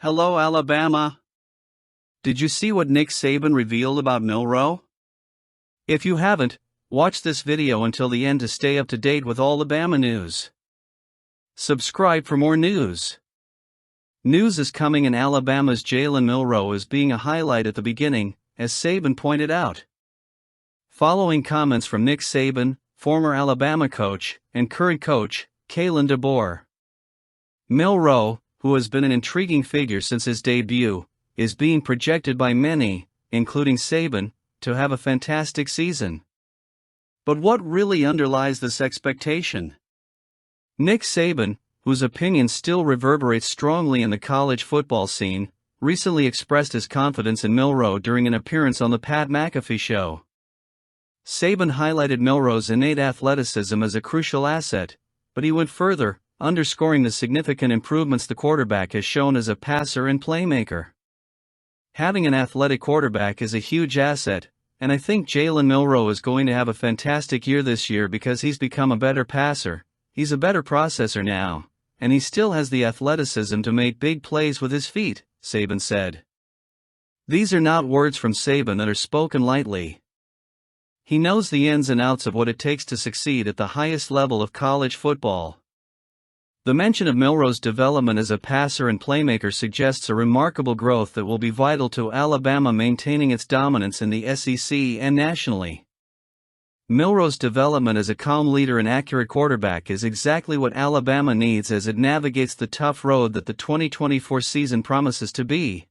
Hello, Alabama. Did you see what Nick Saban revealed about Milroe? If you haven't, watch this video until the end to stay up to date with all Alabama news. Subscribe for more news. News is coming in Alabama's Jalen Milroe is being a highlight at the beginning, as Saban pointed out. Following comments from Nick Saban, former Alabama coach, and current coach, Jalen DeBoer. Milroe, who has been an intriguing figure since his debut, is being projected by many, including Saban, to have a fantastic season. But what really underlies this expectation? Nick Saban, whose opinion still reverberates strongly in the college football scene, recently expressed his confidence in Milroe during an appearance on the Pat McAfee Show. Saban highlighted Milroe's innate athleticism as a crucial asset, but he went further, underscoring the significant improvements the quarterback has shown as a passer and playmaker. Having an athletic quarterback is a huge asset, and I think Jalen Milroe is going to have a fantastic year this year because he's become a better passer, he's a better processor now, and he still has the athleticism to make big plays with his feet, Saban said. These are not words from Saban that are spoken lightly. He knows the ins and outs of what it takes to succeed at the highest level of college football. The mention of Milroe's development as a passer and playmaker suggests a remarkable growth that will be vital to Alabama maintaining its dominance in the SEC and nationally. Milroe's development as a calm leader and accurate quarterback is exactly what Alabama needs as it navigates the tough road that the 2024 season promises to be.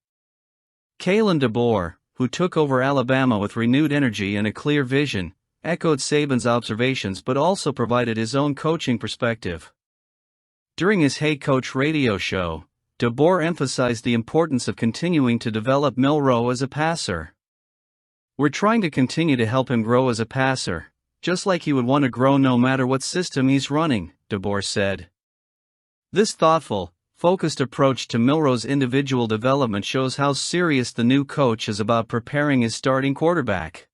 Jalen DeBoer, who took over Alabama with renewed energy and a clear vision, echoed Saban's observations but also provided his own coaching perspective. During his Hey Coach radio show, DeBoer emphasized the importance of continuing to develop Milroe as a passer. "We're trying to continue to help him grow as a passer, just like he would want to grow no matter what system he's running," DeBoer said. This thoughtful, focused approach to Milroe's individual development shows how serious the new coach is about preparing his starting quarterback.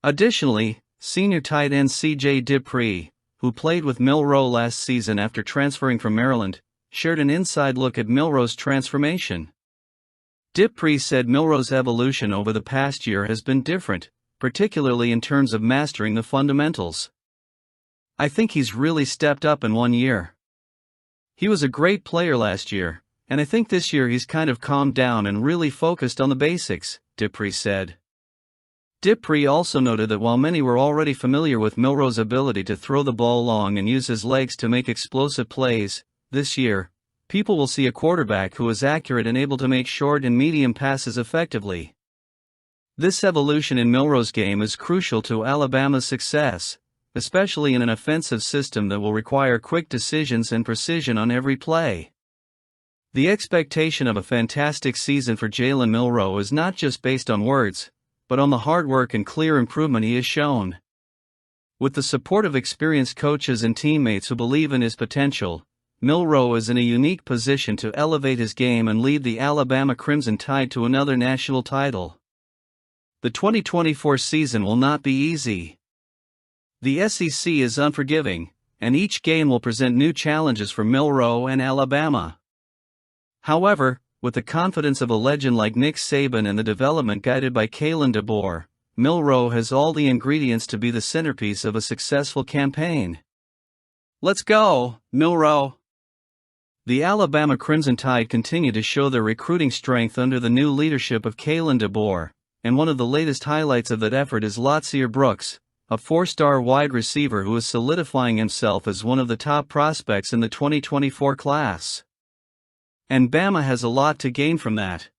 Additionally, senior tight end C.J. Dippre, who played with Milroe last season after transferring from Maryland, shared an inside look at Milroe's transformation. Dippre said Milroe's evolution over the past year has been different, particularly in terms of mastering the fundamentals. "I think he's really stepped up in 1 year. He was a great player last year, and I think this year he's kind of calmed down and really focused on the basics," Dippre said. Dippre also noted that while many were already familiar with Milroe's ability to throw the ball long and use his legs to make explosive plays, this year, people will see a quarterback who is accurate and able to make short and medium passes effectively. This evolution in Milroe's game is crucial to Alabama's success, especially in an offensive system that will require quick decisions and precision on every play. The expectation of a fantastic season for Jalen Milroe is not just based on words, but on the hard work and clear improvement he has shown. With the support of experienced coaches and teammates who believe in his potential, Milroe is in a unique position to elevate his game and lead the Alabama Crimson Tide to another national title. The 2024 season will not be easy. The SEC is unforgiving, and each game will present new challenges for Milroe and Alabama. However, with the confidence of a legend like Nick Saban and the development guided by Jalen DeBoer, Milroe has all the ingredients to be the centerpiece of a successful campaign. Let's go, Milroe! The Alabama Crimson Tide continue to show their recruiting strength under the new leadership of Jalen DeBoer, and one of the latest highlights of that effort is Latsier Brooks, a 4-star wide receiver who is solidifying himself as one of the top prospects in the 2024 class. And Bama has a lot to gain from that.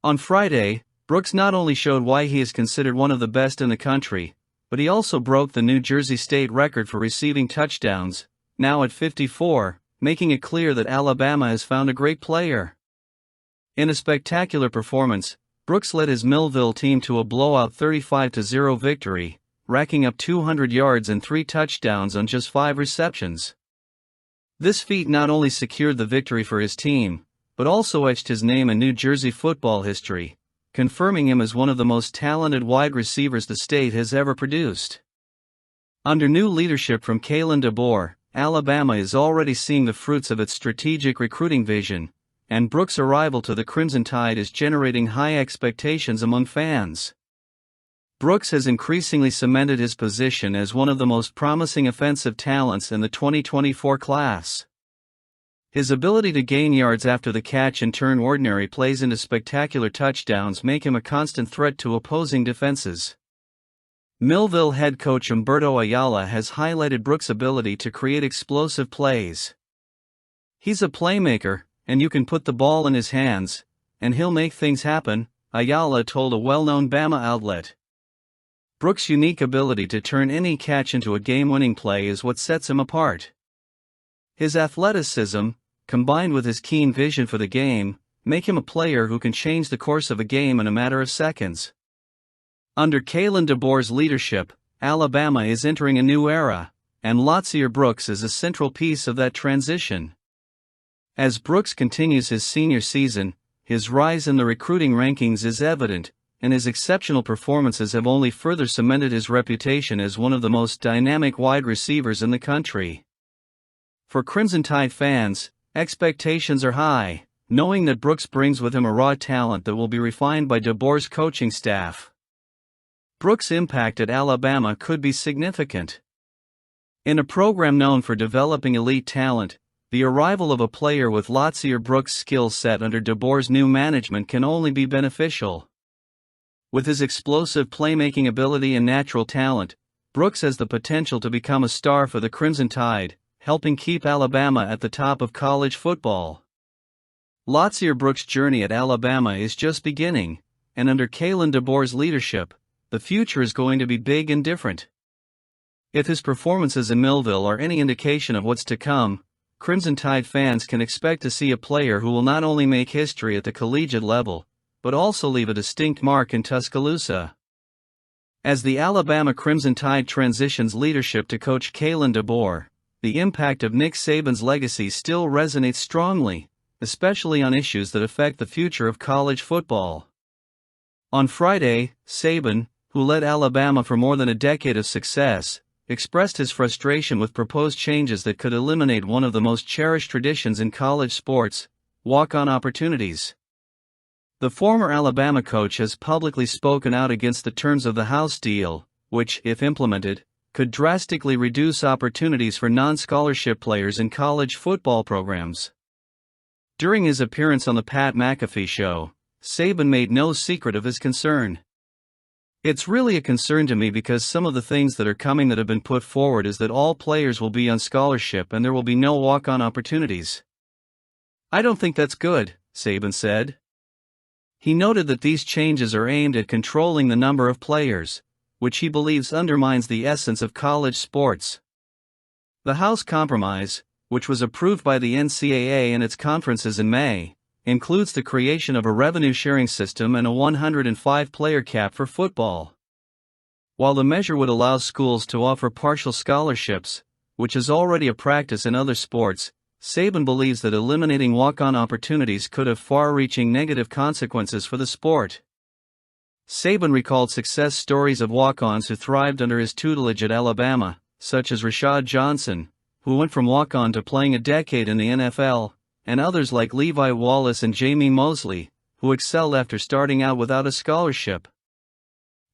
On Friday, Brooks not only showed why he is considered one of the best in the country, but he also broke the New Jersey State record for receiving touchdowns, now at 54, making it clear that Alabama has found a great player. In a spectacular performance, Brooks led his Millville team to a blowout 35-0 victory, racking up 200 yards and 3 touchdowns on just 5 receptions. This feat not only secured the victory for his team, but also etched his name in New Jersey football history, confirming him as one of the most talented wide receivers the state has ever produced. Under new leadership from Jalen DeBoer, Alabama is already seeing the fruits of its strategic recruiting vision, and Brooks' arrival to the Crimson Tide is generating high expectations among fans. Brooks has increasingly cemented his position as one of the most promising offensive talents in the 2024 class. His ability to gain yards after the catch and turn ordinary plays into spectacular touchdowns make him a constant threat to opposing defenses. Millville head coach Humberto Ayala has highlighted Brooks' ability to create explosive plays. "He's a playmaker, and you can put the ball in his hands, and he'll make things happen," Ayala told a well-known Bama outlet. Brooks' unique ability to turn any catch into a game-winning play is what sets him apart. His athleticism, combined with his keen vision for the game, make him a player who can change the course of a game in a matter of seconds. Under Kalen DeBoer's leadership, Alabama is entering a new era, and Lotsier Brooks is a central piece of that transition. As Brooks continues his senior season, his rise in the recruiting rankings is evident, and his exceptional performances have only further cemented his reputation as one of the most dynamic wide receivers in the country. For Crimson Tide fans, expectations are high, knowing that Brooks brings with him a raw talent that will be refined by DeBoer's coaching staff. Brooks' impact at Alabama could be significant. In a program known for developing elite talent, the arrival of a player with Lotsier Brooks' skill set under DeBoer's new management can only be beneficial. With his explosive playmaking ability and natural talent, Brooks has the potential to become a star for the Crimson Tide, helping keep Alabama at the top of college football. Lotsier Brooks' journey at Alabama is just beginning, and under Kalen DeBoer's leadership, the future is going to be big and different. If his performances in Millville are any indication of what's to come, Crimson Tide fans can expect to see a player who will not only make history at the collegiate level, but also leave a distinct mark in Tuscaloosa. As the Alabama Crimson Tide transitions leadership to coach Kalen DeBoer, the impact of Nick Saban's legacy still resonates strongly, especially on issues that affect the future of college football. On Friday, Saban, who led Alabama for more than a decade of success, expressed his frustration with proposed changes that could eliminate one of the most cherished traditions in college sports, walk-on opportunities. The former Alabama coach has publicly spoken out against the terms of the House deal, which, if implemented, could drastically reduce opportunities for non-scholarship players in college football programs. During his appearance on the Pat McAfee Show, Saban made no secret of his concern. "It's really a concern to me because some of the things that are coming that have been put forward is that all players will be on scholarship and there will be no walk-on opportunities. I don't think that's good," Saban said. He noted that these changes are aimed at controlling the number of players, which he believes undermines the essence of college sports. The House Compromise, which was approved by the NCAA and its conferences in May, includes the creation of a revenue-sharing system and a 105-player cap for football. While the measure would allow schools to offer partial scholarships, which is already a practice in other sports, Saban believes that eliminating walk-on opportunities could have far-reaching negative consequences for the sport. Saban recalled success stories of walk-ons who thrived under his tutelage at Alabama, such as Rashad Johnson, who went from walk-on to playing a decade in the NFL, and others like Levi Wallace and Jamie Mosley, who excelled after starting out without a scholarship.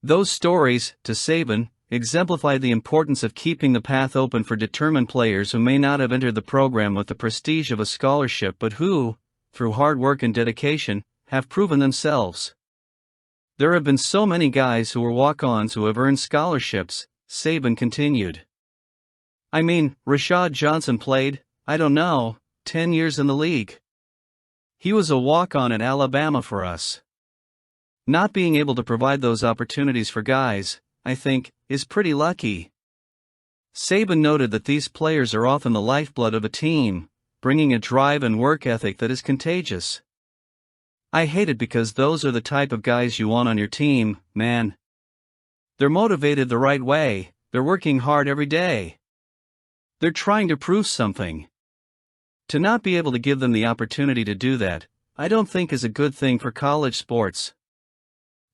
Those stories, to Saban, exemplified the importance of keeping the path open for determined players who may not have entered the program with the prestige of a scholarship but who, through hard work and dedication, have proven themselves. "There have been so many guys who were walk-ons who have earned scholarships," Saban continued. "I mean, Rashad Johnson played, 10 years in the league. He was a walk-on at Alabama for us. Not being able to provide those opportunities for guys, I think, is pretty lucky." Saban noted that these players are often the lifeblood of a team, bringing a drive and work ethic that is contagious. "I hate it because those are the type of guys you want on your team, man. They're motivated the right way, they're working hard every day. They're trying to prove something. To not be able to give them the opportunity to do that, I don't think is a good thing for college sports."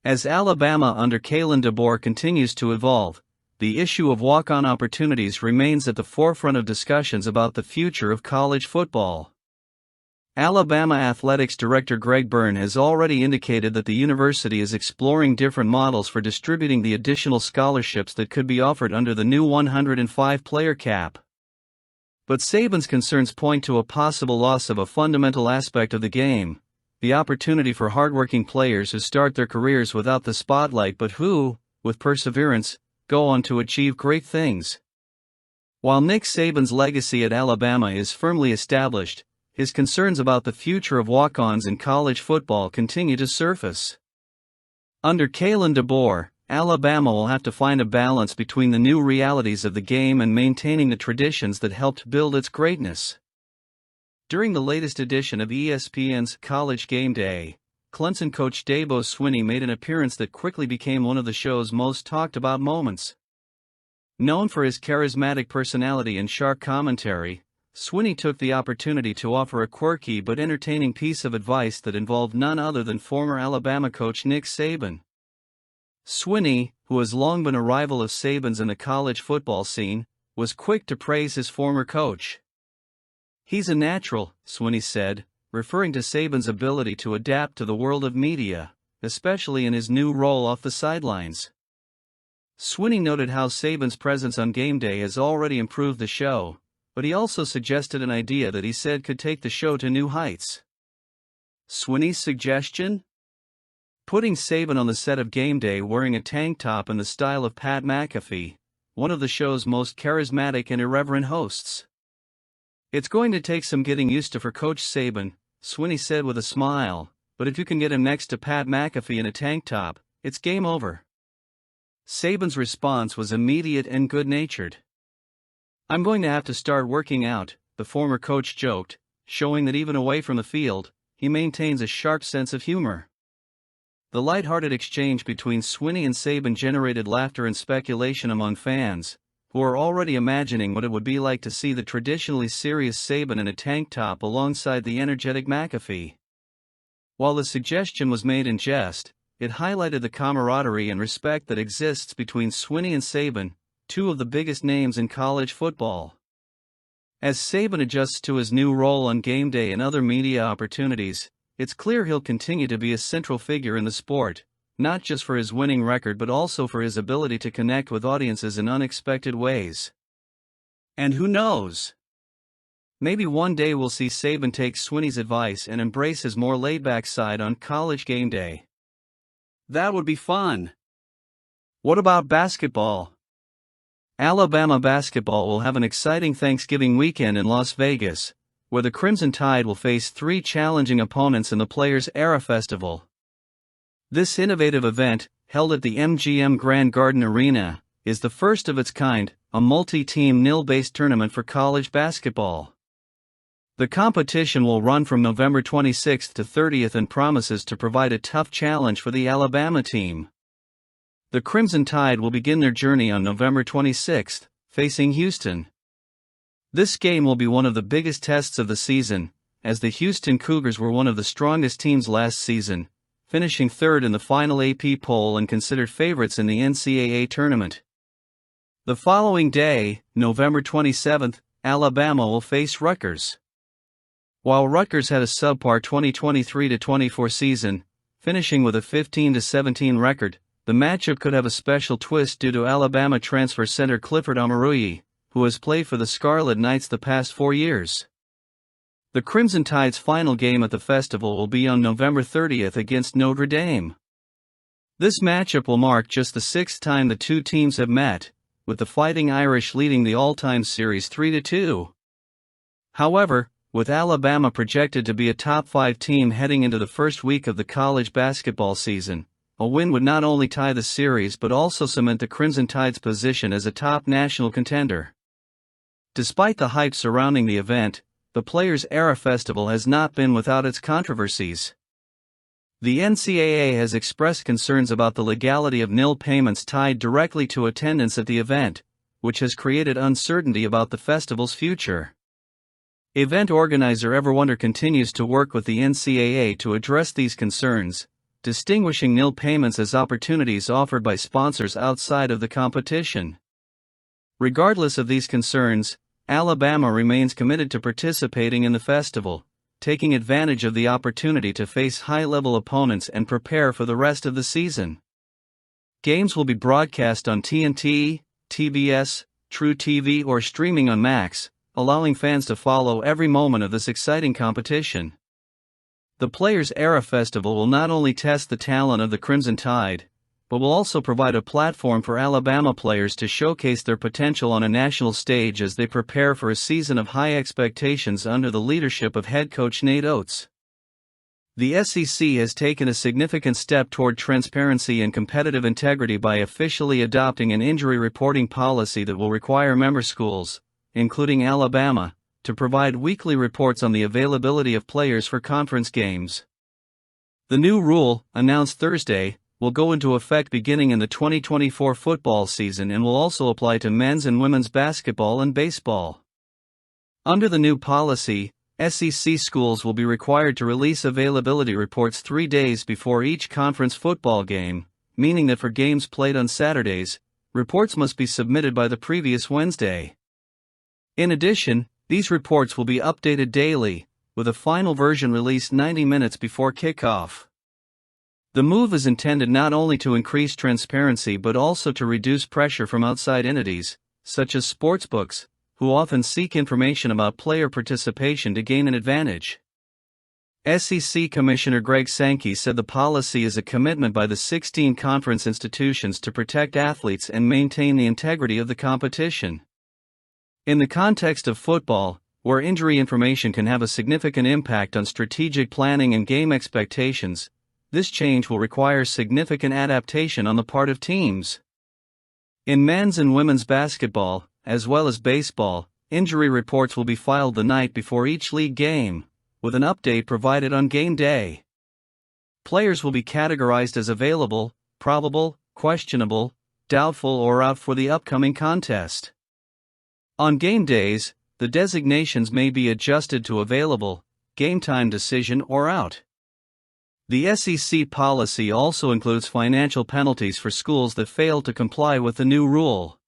As Alabama under Kalen DeBoer continues to evolve, the issue of walk-on opportunities remains at the forefront of discussions about the future of college football. Alabama Athletics Director Greg Byrne has already indicated that the university is exploring different models for distributing the additional scholarships that could be offered under the new 105-player cap. But Saban's concerns point to a possible loss of a fundamental aspect of the game, the opportunity for hardworking players who start their careers without the spotlight but who, with perseverance, go on to achieve great things. While Nick Saban's legacy at Alabama is firmly established, his concerns about the future of walk-ons in college football continue to surface. Under Kalen DeBoer, Alabama will have to find a balance between the new realities of the game and maintaining the traditions that helped build its greatness. During the latest edition of ESPN's College Game Day, Clemson coach Dabo Swinney made an appearance that quickly became one of the show's most talked about moments. Known for his charismatic personality and sharp commentary, Swinney took the opportunity to offer a quirky but entertaining piece of advice that involved none other than former Alabama coach Nick Saban. Swinney, who has long been a rival of Saban's in the college football scene, was quick to praise his former coach. "He's a natural," Swinney said, referring to Saban's ability to adapt to the world of media, especially in his new role off the sidelines. Swinney noted how Saban's presence on game day has already improved the show, but he also suggested an idea that he said could take the show to new heights. Swinney's suggestion? Putting Saban on the set of Game Day wearing a tank top in the style of Pat McAfee, one of the show's most charismatic and irreverent hosts. "It's going to take some getting used to for Coach Saban," Swinney said with a smile, "but if you can get him next to Pat McAfee in a tank top, it's game over." Saban's response was immediate and good-natured. "I'm going to have to start working out," the former coach joked, showing that even away from the field, he maintains a sharp sense of humor. The light-hearted exchange between Swinney and Saban generated laughter and speculation among fans, who are already imagining what it would be like to see the traditionally serious Saban in a tank top alongside the energetic McAfee. While the suggestion was made in jest, it highlighted the camaraderie and respect that exists between Swinney and Saban, two of the biggest names in college football. As Saban adjusts to his new role on game day and other media opportunities, it's clear he'll continue to be a central figure in the sport, not just for his winning record but also for his ability to connect with audiences in unexpected ways. And who knows? Maybe one day we'll see Saban take Swinney's advice and embrace his more laid-back side on College Game Day. That would be fun. What about basketball? Alabama basketball will have an exciting Thanksgiving weekend in Las Vegas, where the Crimson Tide will face three challenging opponents in the Players Era Festival. This innovative event, held at the MGM Grand Garden Arena, is the first of its kind, a multi-team nil-based tournament for college basketball. The competition will run from November 26th to 30th and promises to provide a tough challenge for the Alabama team. The Crimson Tide will begin their journey on November 26th, facing Houston. This game will be one of the biggest tests of the season, as the Houston Cougars were one of the strongest teams last season, finishing third in the final AP poll and considered favorites in the NCAA tournament. The following day, November 27th, Alabama will face Rutgers. While Rutgers had a subpar 2023-24 season, finishing with a 15-17 record, the matchup could have a special twist due to Alabama transfer center Clifford Omoruyi, who has played for the Scarlet Knights the past 4 years. The Crimson Tide's final game at the festival will be on November 30th against Notre Dame. This matchup will mark just the sixth time the two teams have met, with the Fighting Irish leading the all-time series 3-2. However, with Alabama projected to be a top-5 team heading into the first week of the college basketball season, a win would not only tie the series but also cement the Crimson Tide's position as a top national contender. Despite the hype surrounding the event, the Players Era Festival has not been without its controversies. The NCAA has expressed concerns about the legality of nil payments tied directly to attendance at the event, which has created uncertainty about the festival's future. Event organizer Everwonder continues to work with the NCAA to address these concerns, distinguishing nil payments as opportunities offered by sponsors outside of the competition. Regardless of these concerns, Alabama remains committed to participating in the festival, taking advantage of the opportunity to face high-level opponents and prepare for the rest of the season. Games will be broadcast on TNT, TBS, True TV or streaming on Max, allowing fans to follow every moment of this exciting competition. The Players Era Festival will not only test the talent of the Crimson Tide, but will also provide a platform for Alabama players to showcase their potential on a national stage as they prepare for a season of high expectations under the leadership of head coach Nate Oates. The SEC has taken a significant step toward transparency and competitive integrity by officially adopting an injury reporting policy that will require member schools, including Alabama, to provide weekly reports on the availability of players for conference games. The new rule, announced Thursday, will go into effect beginning in the 2024 football season and will also apply to men's and women's basketball and baseball. Under the new policy, SEC schools will be required to release availability reports 3 days before each conference football game, meaning that for games played on Saturdays, reports must be submitted by the previous Wednesday. In addition, these reports will be updated daily, with a final version released 90 minutes before kickoff. The move is intended not only to increase transparency but also to reduce pressure from outside entities, such as sportsbooks, who often seek information about player participation to gain an advantage. SEC Commissioner Greg Sankey said the policy is a commitment by the 16 conference institutions to protect athletes and maintain the integrity of the competition. In the context of football, where injury information can have a significant impact on strategic planning and game expectations, this change will require significant adaptation on the part of teams. In men's and women's basketball, as well as baseball, injury reports will be filed the night before each league game, with an update provided on game day. Players will be categorized as available, probable, questionable, doubtful or out for the upcoming contest. On game days, the designations may be adjusted to available, game time decision or out. The SEC policy also includes financial penalties for schools that fail to comply with the new rule.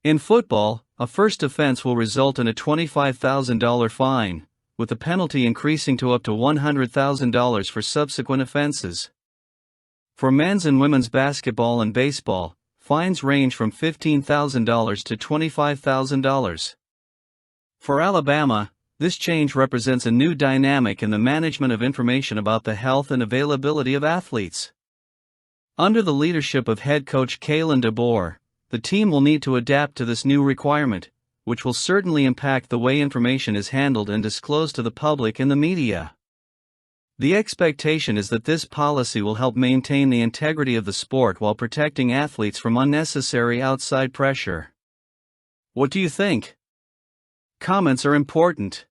In football, a first offense will result in a $25,000 fine, with the penalty increasing to up to $100,000 for subsequent offenses. For men's and women's basketball and baseball, fines range from $15,000 to $25,000. For Alabama, this change represents a new dynamic in the management of information about the health and availability of athletes. Under the leadership of head coach Kalen DeBoer, the team will need to adapt to this new requirement, which will certainly impact the way information is handled and disclosed to the public and the media. The expectation is that this policy will help maintain the integrity of the sport while protecting athletes from unnecessary outside pressure. What do you think? Comments are important.